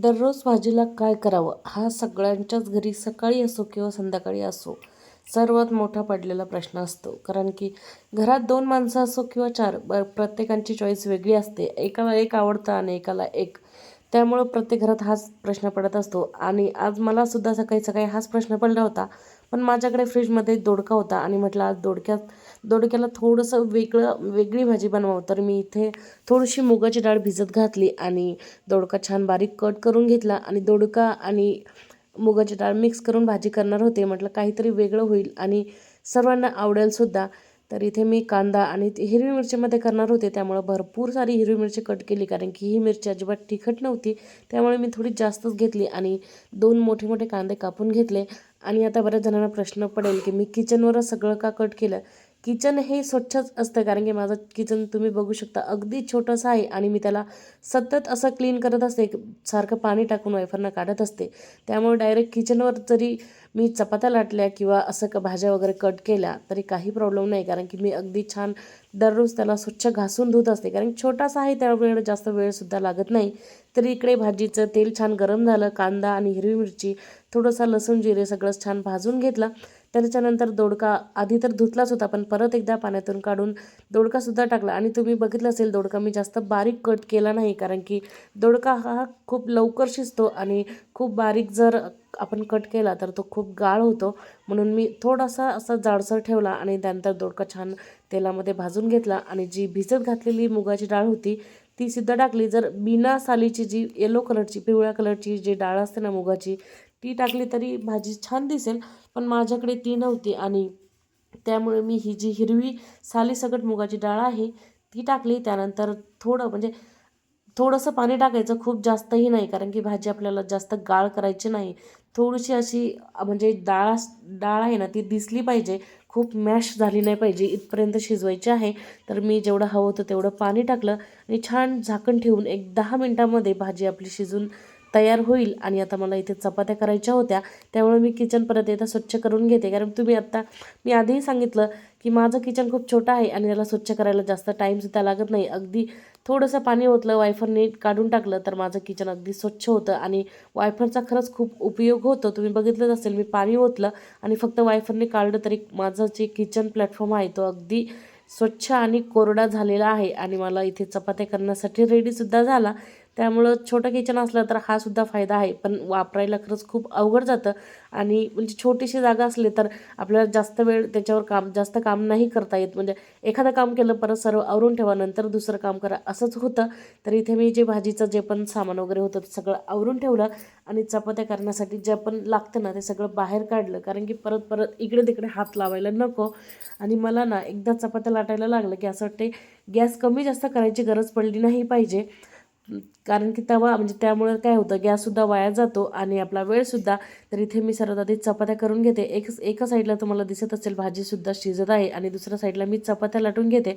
दररोज भाजीला काय करावं हा सगळ्यांच्याच घरी सकाळी असो किंवा संध्याकाळी असो सर्वात मोठा पडलेला प्रश्न असतो. कारण की घरात 2 माणसं असो किंवा 4 प्रत्येकांची चॉईस वेगळी असते. एकाला एक आवडतं आणि एकाला एक. त्यामुळं प्रत्येक घरात हाच प्रश्न पडत असतो आणि आज मला सुद्धा सकाळी सकाळी हाच प्रश्न पडला होता. पण माझ्याकडे फ्रीजमध्ये दोडका होता आणि म्हटलं आज दोडक्याला थोडंसं वेगळी भाजी बनवावं. तर मी इथे थोडीशी मुगाची डाळ भिजत घातली आणि दोडका छान बारीक कट करून घेतला आणि दोडका आणि मुगाची डाळ मिक्स करून भाजी करणार होते. म्हटलं काहीतरी वेगळं होईल आणि सर्वांना आवडेल सुद्धा. तर इथे मी कांदा आणि हिरवी मिरचीमध्ये करणार होते, त्यामुळं भरपूर सारी हिरवी मिरची कट केली. कारण की ही मिरची अजिबात तिखट नव्हती, त्यामुळे मी थोडी जास्तच घेतली आणि 2 मोठे मोठे कांदे कापून घेतले. आणि आता बऱ्याच जणांना प्रश्न पडेल की मी किचनवरच सगळं का कट केलं. किचन हे स्वच्छच असतं, कारण की माझं किचन तुम्ही बघू शकता अगदी छोटंसं आहे आणि मी त्याला सतत असं क्लीन करत असते, सारखं पाणी टाकून वायफरनं काढत असते. त्यामुळे डायरेक्ट किचनवर जरी मी चपात्या लाटल्या किंवा असं भाज्या वगैरे कट केल्या तरी काही प्रॉब्लेम नाही, कारण की मी अगदी छान दररोज त्याला स्वच्छ घासून धुत असते. कारण छोटासा आहे त्यामुळे जास्त वेळसुद्धा लागत नाही. तरी इकडे भाजीचं तेल छान गरम झालं. कांदा आणि हिरवी मिरची, थोडंसं लसूण जिरे सगळंच छान भाजून घेतलं. त्याच्यानंतर दोडका आधी तर धुतलाच होता, पण परत एकदा पाण्यातून काढून दोडकासुद्धा टाकला. आणि तुम्ही बघितलं असेल दोडका मी जास्त बारीक कट केला नाही, कारण की दोडका हा खूप लवकर शिजतो आणि खूप बारीक जर आपण कट केला तर तो खूप गाळ होतो. म्हणून मी थोडासा असा जाडसर ठेवला आणि त्यानंतर दोडका छान तेलामध्ये भाजून घेतला आणि जी भिजत घातलेली मुगाची डाळ होती ती सुद्धा टाकली. जर बिना सालीची जी येलो कलरची पिवळ्या कलरची जी डाळ असते ना मुगाची, ती टाकली तरी भाजी छान दिसेल. पण माझ्याकडे ती नव्हती आणि त्यामुळे मी ही जी हिरवी सालीसकट मुगाची डाळ आहे ती टाकली. त्यानंतर थोडंसं पाणी टाकायचं, खूप जास्तही नाही, कारण की भाजी आपल्याला जास्त गाळ करायची नाही. थोडीशी अशी म्हणजे डाळ आहे ना ती दिसली पाहिजे, खूप मॅश झाली नाही पाहिजे, इथपर्यंत शिजवायची आहे. तर मी जेवढं हवं होतं तेवढं पाणी टाकलं आणि छान झाकण ठेवून एक 10 मिनटामध्ये भाजी आपली शिजून तयार होईल. आणि आता मला इथे चपात्या करायच्या होत्या, त्यामुळे मी किचन परत एकदा स्वच्छ करून घेते. कारण मी आधीही सांगितलं की माझं किचन खूप छोटं आहे आणि त्याला स्वच्छ करायला जास्त टाईमसुद्धा लागत नाही. अगदी थोडंसं पाणी ओतलं, वायफरने काढून टाकलं तर माझं किचन अगदी स्वच्छ होतं. आणि वायफरचा खरंच खूप उपयोग होतो. तुम्ही बघितलंच असेल, मी पाणी ओतलं आणि फक्त वायफरने काढलं तरी माझं जे किचन प्लॅटफॉर्म आहे तो अगदी स्वच्छ आणि कोरडा झालेला आहे. आणि मला इथे चपात्या करण्यासाठी रेडीसुद्धा झाला. त्यामुळं छोटं किचन असलं तर हा सुद्धा फायदा आहे, पण वापरायला खरंच खूप अवघड जातं. आणि म्हणजे छोटीशी जागा असली तर आपल्याला जास्त वेळ त्याच्यावर जास्त काम नाही करता येत. म्हणजे एखादं काम केलं परत सर्व आवरून ठेवा, नंतर दुसरं काम करा, असंच होतं. तर इथे मी भाजीचं जे पण सामान वगैरे होतं ते सगळं आवरून ठेवलं आणि चपात्या करण्यासाठी जे पण लागतं ना ते सगळं बाहेर काढलं, कारण की परत परत इकडे तिकडे हात लावायला नको. आणि मला ना एकदा चपात्या लाटायला लागलं की असं वाटते गॅस कमी जास्त करायची गरज पडली नाही पाहिजे. कारण की तवा म्हणजे त्यामुळे काय होतं, गॅससुद्धा वाया जातो आणि आपला वेळसुद्धा. तर इथे मी सर्वात आधी चपात्या करून घेते. एका साईडला तुम्हाला दिसत असेल भाजीसुद्धा शिजत आहे आणि दुसऱ्या साईडला मी चपात्या लाटून घेते.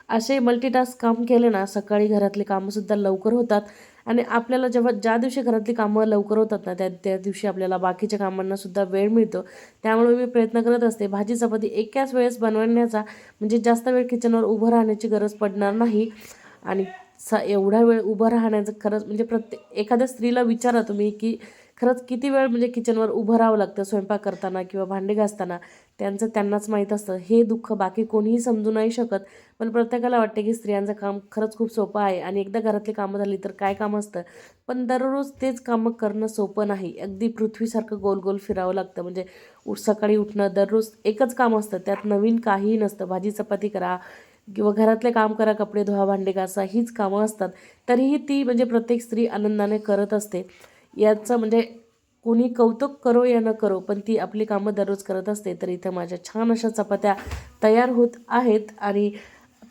असे मल्टीटास्क काम केले ना सकाळी घरातली कामंसुद्धा लवकर होतात. आणि आपल्याला ज्या दिवशी घरातली कामं लवकर होतात ना त्या दिवशी आपल्याला बाकीच्या कामांनासुद्धा वेळ मिळतो. त्यामुळे मी प्रयत्न करत असते भाजी चपाती एकाच वेळेस बनवण्याचा, म्हणजे जास्त वेळ किचनवर उभं राहण्याची गरज पडणार नाही. आणि एवढा वेळ उभं राहण्याचं खरंच म्हणजे एखाद्या स्त्रीला विचारा तुम्ही की खरंच किती वेळ म्हणजे किचनवर उभं राहावं लागतं स्वयंपाक करताना किंवा भांडे घासताना. त्यांनाच माहीत असतं. हे दुःख बाकी कोणीही समजू नाही शकत. पण प्रत्येकाला वाटते की स्त्रियांचं काम खरंच खूप सोपं आहे आणि एकदा घरातली कामं झाली तर काय काम असतं. पण दररोज तेच कामं करणं सोपं नाही. अगदी पृथ्वीसारखं गोल गोल फिरावं लागतं. म्हणजे सकाळी उठणं दररोज एकच काम असतं, त्यात नवीन काहीही नसतं. भाजी चपाती करा किंवा घरातले काम करा, कपडे धुवा, भांडे घासा, हीच कामं असतात. तरीही ती म्हणजे प्रत्येक स्त्री आनंदाने करत असते. याचं म्हणजे कोणी कौतुक करो या न करो, पण ती आपली कामं दररोज करत असते. तर इथं माझ्या छान अशा चपात्या तयार होत आहेत. आणि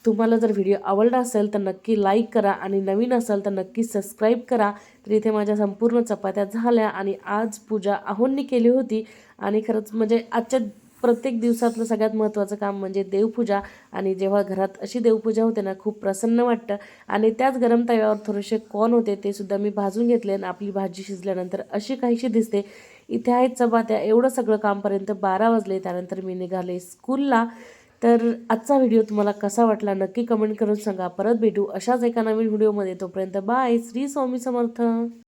तुम्हाला जर व्हिडिओ आवडला असेल तर नक्की लाईक करा आणि नवीन असाल तर नक्की सबस्क्राईब करा. तर इथे माझ्या संपूर्ण चपात्या झाल्या आणि आज पूजा आहोंनी केली होती. आणि खरंच म्हणजे आजच्या प्रत्येक दिवसातलं सगळ्यात महत्त्वाचं काम म्हणजे देवपूजा. आणि जेव्हा घरात अशी देवपूजा होते ना खूप प्रसन्न वाटतं. आणि त्याच गरम तव्यावर थोडेसे कॉर्न होते, ते सुद्धा मी भाजून घेतले आणि आपली भाजी शिजल्यानंतर अशी काहीशी दिसते. इथे आहेत चपात्या. एवढं सगळं कामपर्यंत 12 वाजले. त्यानंतर मी निघाले स्कूलला. तर आजचा व्हिडिओ तुम्हाला कसा वाटला नक्की कमेंट करून सांगा. परत भेटू अशाच एका नवीन व्हिडिओमध्ये. तोपर्यंत बाय. श्री स्वामी समर्थ.